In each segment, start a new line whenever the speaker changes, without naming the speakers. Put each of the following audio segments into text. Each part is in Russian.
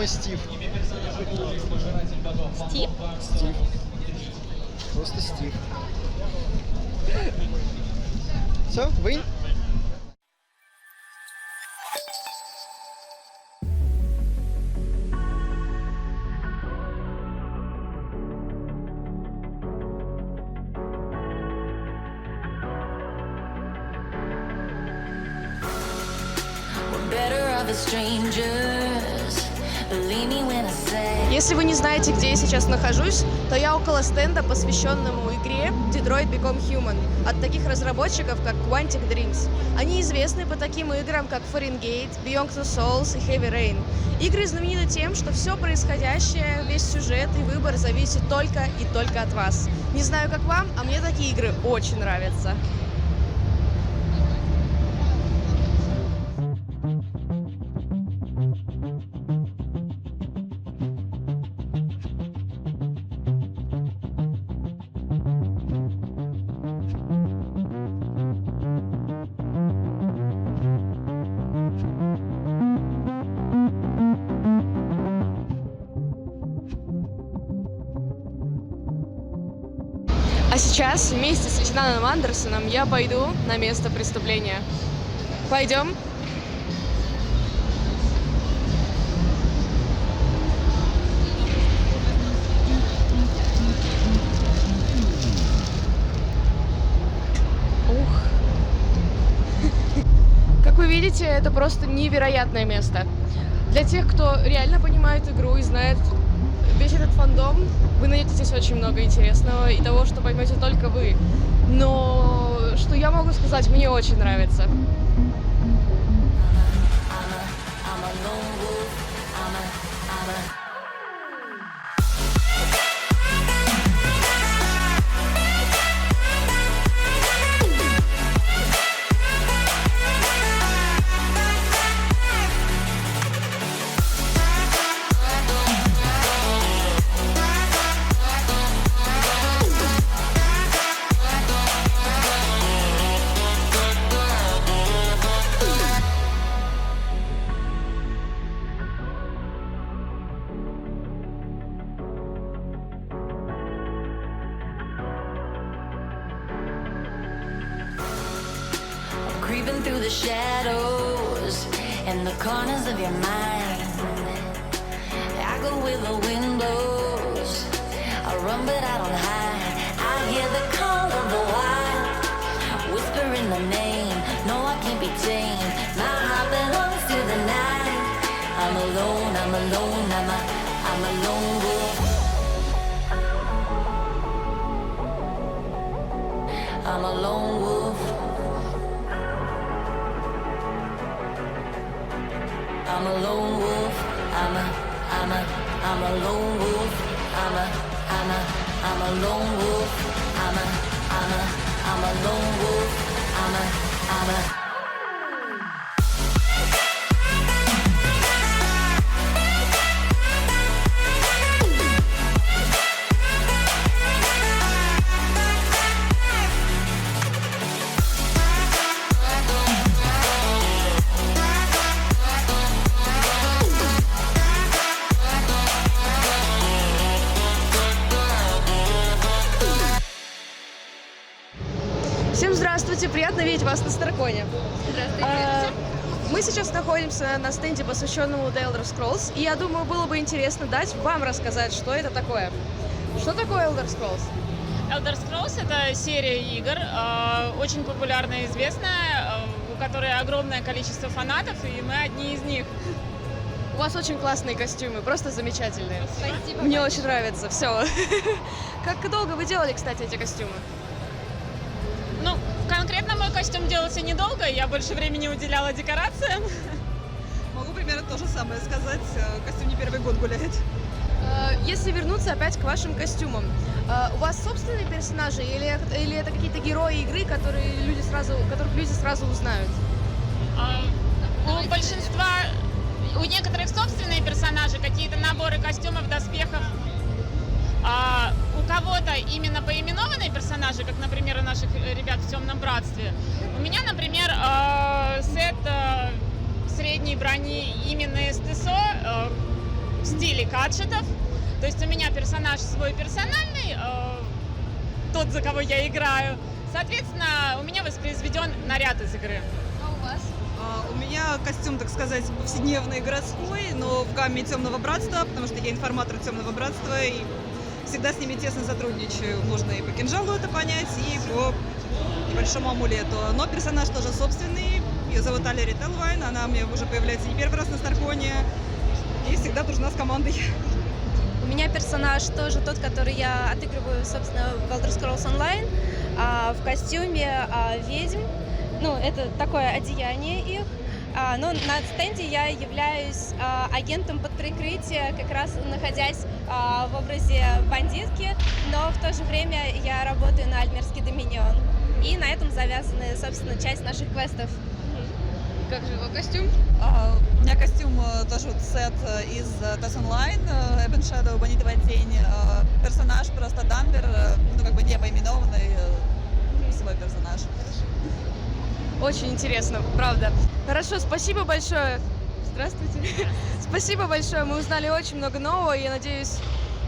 мой Стив.
Стив?
Стив. Просто Стив. Все, вы?
Если вы не знаете, где я сейчас нахожусь, то я около стенда, посвященному игре Detroit Become Human от таких разработчиков, как Quantic Dreams. Они известны по таким играм, как Fahrenheit, Beyond Two Souls и Heavy Rain. Игры знамениты тем, что все происходящее, весь сюжет и выбор зависит только и только от вас. Не знаю, как вам, а мне такие игры очень нравятся. А сейчас вместе с лейтенантом Андерсоном я пойду на место преступления. Пойдем? Ух. Как вы видите, это просто невероятное место. Для тех, кто реально понимает игру и знает весь этот фандом, вы найдете здесь очень много интересного и того, что поймете только вы. Но что я могу сказать, мне очень нравится.
Creeping through the shadows and the corners of your mind. I go where the wind blows. I run but I don't hide. I hear the call of the wild, whispering the name. No, I can't be tamed. My heart belongs to the night. I'm alone, I'm alone, I'm a lone wolf. I'm a lone wolf. I'm a lone wolf. I'm a lone wolf. I'm a lone wolf. I'm a lone wolf.
Всем здравствуйте, приятно видеть вас на Старконе.
Здравствуйте.
Мы сейчас находимся на стенде, посвященному The Elder Scrolls, и я думаю, было бы интересно дать вам рассказать, что это такое. Что такое Elder Scrolls?
Elder Scrolls — это серия игр, очень популярная и известная, у которой огромное количество фанатов, и мы одни из них.
У вас очень классные костюмы, просто замечательные.
Спасибо.
Мне очень нравится, все. Как долго вы делали, кстати, эти костюмы?
Ну, конкретно мой костюм делался недолго, я больше времени уделяла декорациям.
Могу примерно то же самое сказать. Костюм не первый год гуляет.
Если вернуться опять к вашим костюмам, у вас собственные персонажи или это какие-то герои игры, которых люди сразу узнают?
У большинства, у некоторых собственные персонажи, какие-то наборы костюмов, доспехов. У кого-то именно поименованные персонажи, как, например, у наших ребят в «Темном братстве». У меня, например, сет средней брони именно СТСО, в стиле кадшетов. То есть у меня персонаж свой персональный, тот, за кого я играю. Соответственно, у меня воспроизведен наряд из игры.
А у вас?
У меня костюм, так сказать, повседневный, городской, но в гамме Темного Братства, потому что я информатор Темного Братства и всегда с ними тесно сотрудничаю. Можно и по кинжалу это понять, и по небольшому амулету. Но персонаж тоже собственный. Ее зовут Алери Телвайн, она у меня уже появляется не первый раз на Старконе и всегда дружна с командой.
У меня персонаж тоже тот, который я отыгрываю, собственно, в Elder Scrolls Online, в костюме ведьм. Ну, это такое одеяние их. Но на стенде я являюсь агентом под прикрытие, как раз находясь в образе бандитки, но в то же время я работаю на Альмерский Доминион. И на этом завязаны, собственно, часть наших квестов.
Как же его костюм?
У меня костюм тоже вот сет из TES Online, Ebon Shadow, Бонитовая тень. Персонаж просто Данвер, ну как бы не поименованный свой персонаж.
Очень интересно, правда. Хорошо, спасибо большое. Здравствуйте. Спасибо большое, мы узнали очень много нового, и я надеюсь,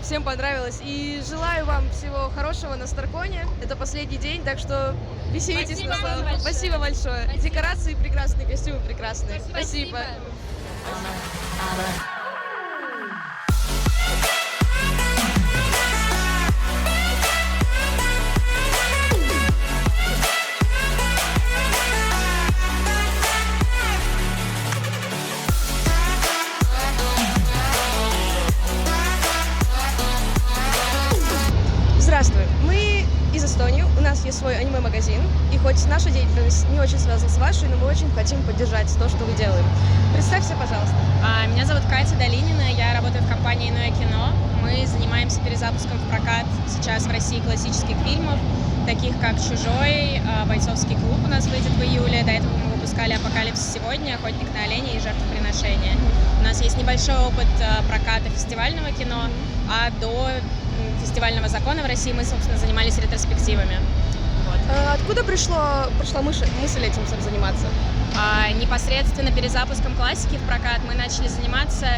всем понравилось. И желаю вам всего хорошего на Старконе. Это последний день, так что веселитесь.
Спасибо
на
вам большое.
Спасибо большое.
Спасибо.
Декорации прекрасные, костюмы прекрасные. Спасибо. Здравствуй, мы из Эстонии, у нас есть свой аниме-магазин, и хоть наша деятельность не очень связана с вашей, но мы очень хотим поддержать то, что вы делаем. Представься, пожалуйста.
Меня зовут Катя Долинина, я работаю в компании «Иное кино». Мы занимаемся перезапуском в прокат сейчас в России классических фильмов, таких как «Чужой», «Бойцовский клуб» у нас выйдет в июле. До этого мы выпускали «Апокалипсис сегодня», «Охотник на оленей» и «Жертвоприношение». У нас есть небольшой опыт проката фестивального кино, а до фестивального закона в России мы, собственно, занимались ретроспективами. Вот.
Откуда пришла мысль этим всем заниматься?
Непосредственно перезапуском классики в прокат мы начали заниматься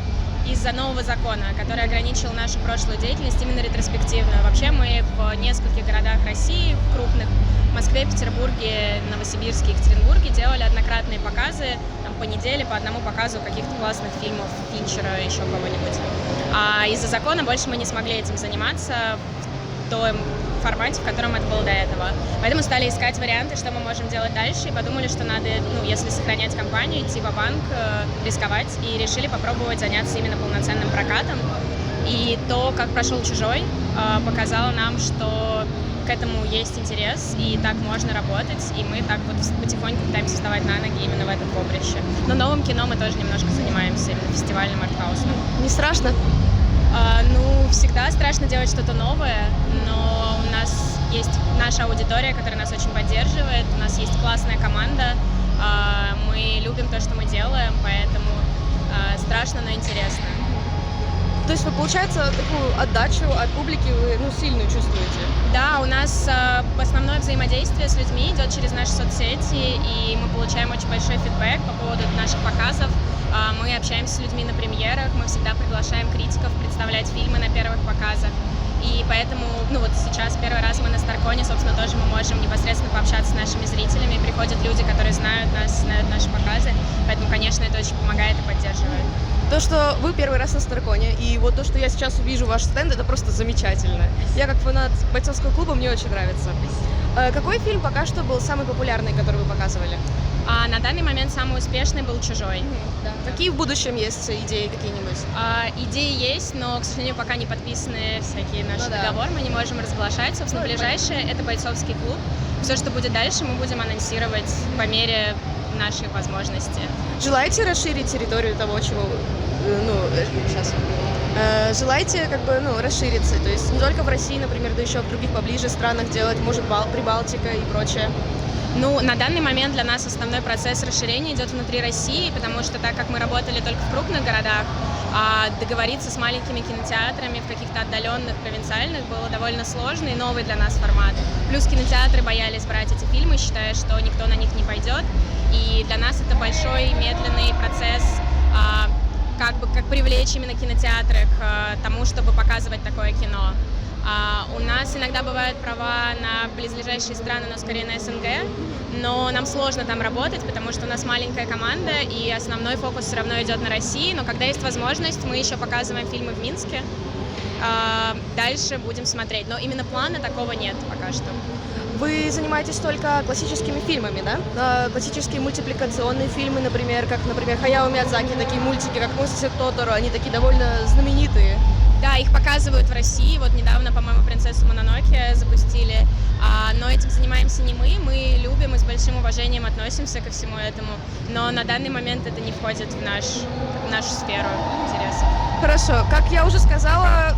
из-за нового закона, который ограничил нашу прошлую деятельность именно ретроспективную. Вообще мы в нескольких городах России, в крупных, в Москве, Петербурге, Новосибирске, Екатеринбурге делали однократные показы там, по неделе, по одному показу каких-то классных фильмов, Финчера, еще кого-нибудь. А из-за закона больше мы не смогли этим заниматься в том формате, в котором это было до этого. Поэтому стали искать варианты, что мы можем делать дальше, и подумали, что надо, если сохранять компанию, идти ва-банк, рисковать, и решили попробовать заняться именно полноценным прокатом. И то, как прошел «Чужой», показало нам, что к этому есть интерес, и так можно работать, и мы так вот потихоньку пытаемся вставать на ноги именно в этом поприще. Но новым кино мы тоже немножко занимаемся, именно фестивальным, артхаусным.
Не страшно?
Всегда страшно делать что-то новое, но у нас есть наша аудитория, которая нас очень поддерживает, у нас есть классная команда, мы любим то, что мы делаем, поэтому страшно, но интересно.
То есть вы, получается, такую отдачу от публики вы сильную чувствуете?
Да, у нас основное взаимодействие с людьми идет через наши соцсети, и мы получаем очень большой фидбэк по поводу наших показов. Мы общаемся с людьми на премьерах, мы всегда приглашаем критиков представлять фильмы на первых показах. И поэтому, сейчас первый раз мы на Старконе, собственно, тоже мы можем непосредственно пообщаться с нашими зрителями. Приходят люди, которые знают нас, знают наши показы. Поэтому, конечно, это очень помогает и поддерживает.
То, что вы первый раз на Старконе, и вот то, что я сейчас увижу ваш стенд, это просто замечательно. Я как фанат бойцовского клуба, мне очень нравится. Какой фильм пока что был самый популярный, который вы показывали?
На данный момент самый успешный был «Чужой».
Да. Какие в будущем есть идеи какие-нибудь?
Идеи есть, но, к сожалению, пока не подписаны всякие наши договоры, мы не можем разглашать. Собственно, ближайшее — это бойцовский клуб. Все, что будет дальше, мы будем анонсировать по мере нашей возможности.
Желаете расширить территорию того, чего желаете расшириться, то есть не только в России, например, да еще в других поближе странах делать, может, Прибалтика и прочее?
На данный момент для нас основной процесс расширения идет внутри России, потому что так как мы работали только в крупных городах, договориться с маленькими кинотеатрами в каких-то отдаленных, провинциальных было довольно сложно и новый для нас формат. Плюс кинотеатры боялись брать эти фильмы, считая, что никто на них не пойдет. И для нас это большой, медленный процесс как привлечь именно кинотеатры к тому, чтобы показывать такое кино. У нас иногда бывают права на близлежащие страны, но скорее на СНГ, но нам сложно там работать, потому что у нас маленькая команда, и основной фокус все равно идет на России, но когда есть возможность, мы еще показываем фильмы в Минске, дальше будем смотреть, но именно плана такого нет пока что.
Вы занимаетесь только классическими фильмами, да? Классические мультипликационные фильмы, например, как, например, Хаяо Миядзаки, такие мультики, как «Монстр Тоторо», они такие довольно знаменитые.
Да, их показывают в России, вот недавно, по-моему, «Принцессу Мононоке» запустили, но этим занимаемся не мы любим и с большим уважением относимся ко всему этому, но на данный момент это не входит в нашу сферу интересов.
Хорошо, как я уже сказала,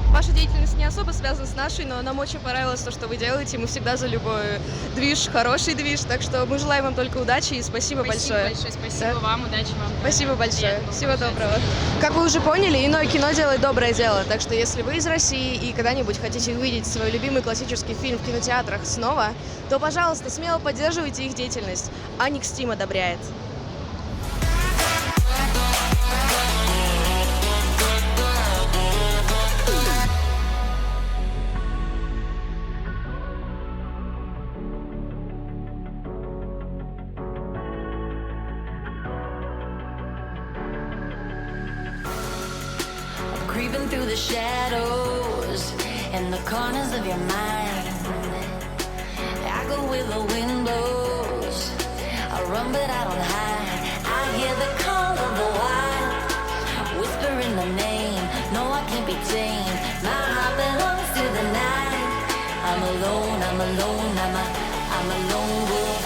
ваша деятельность не особо связана с нашей, но нам очень понравилось то, что вы делаете. Мы всегда за любой движ, хороший движ, так что мы желаем вам только удачи и спасибо большое.
Спасибо вам, удачи вам.
Спасибо большое.
Приятно.
Всего доброго. Как вы уже поняли, иное кино делает доброе дело. Так что если вы из России и когда-нибудь хотите увидеть свой любимый классический фильм в кинотеатрах снова, то, пожалуйста, смело поддерживайте их деятельность. Аникс Тим одобряет.
Creeping through the shadows and the corners of your mind. I go where the wind blows. I run but I don't hide. I hear the call of the wild, whispering the name. No, I can't be tamed. My heart belongs to the night. I'm alone, I'm alone, I'm a lone wolf.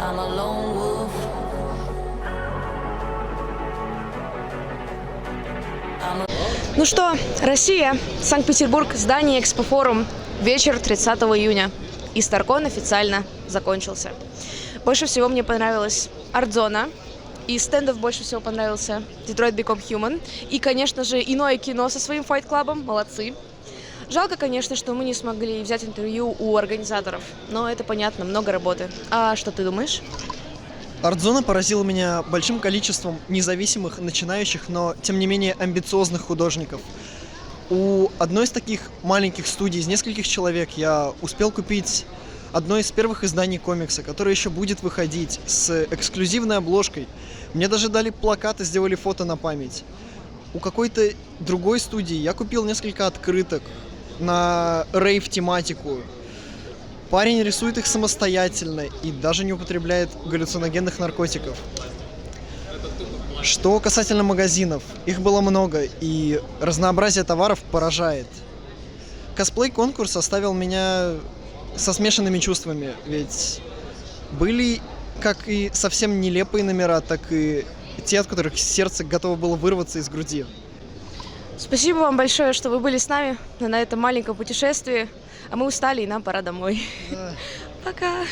I'm a lone wolf.
Ну что, Россия, Санкт-Петербург, здание Экспофорум, вечер 30 июня. И Старкон официально закончился. Больше всего мне понравилась арт-зона. Из стендов больше всего понравился Detroit Become Human. И, конечно же, иное кино со своим Fight Club'ом. Молодцы. Жалко, конечно, что мы не смогли взять интервью у организаторов. Но это понятно, много работы. А что ты думаешь?
Арт-зона поразила меня большим количеством независимых, начинающих, но тем не менее амбициозных художников. У одной из таких маленьких студий из нескольких человек я успел купить одно из первых изданий комикса, которое еще будет выходить с эксклюзивной обложкой. Мне даже дали плакат и сделали фото на память. У какой-то другой студии я купил несколько открыток на рейв-тематику. Парень рисует их самостоятельно и даже не употребляет галлюциногенных наркотиков. Что касательно магазинов, их было много, и разнообразие товаров поражает. Косплей-конкурс оставил меня со смешанными чувствами, ведь были как и совсем нелепые номера, так и те, от которых сердце готово было вырваться из груди.
Спасибо вам большое, что вы были с нами на этом маленьком путешествии. А мы устали, и нам пора домой.
Да.
Пока.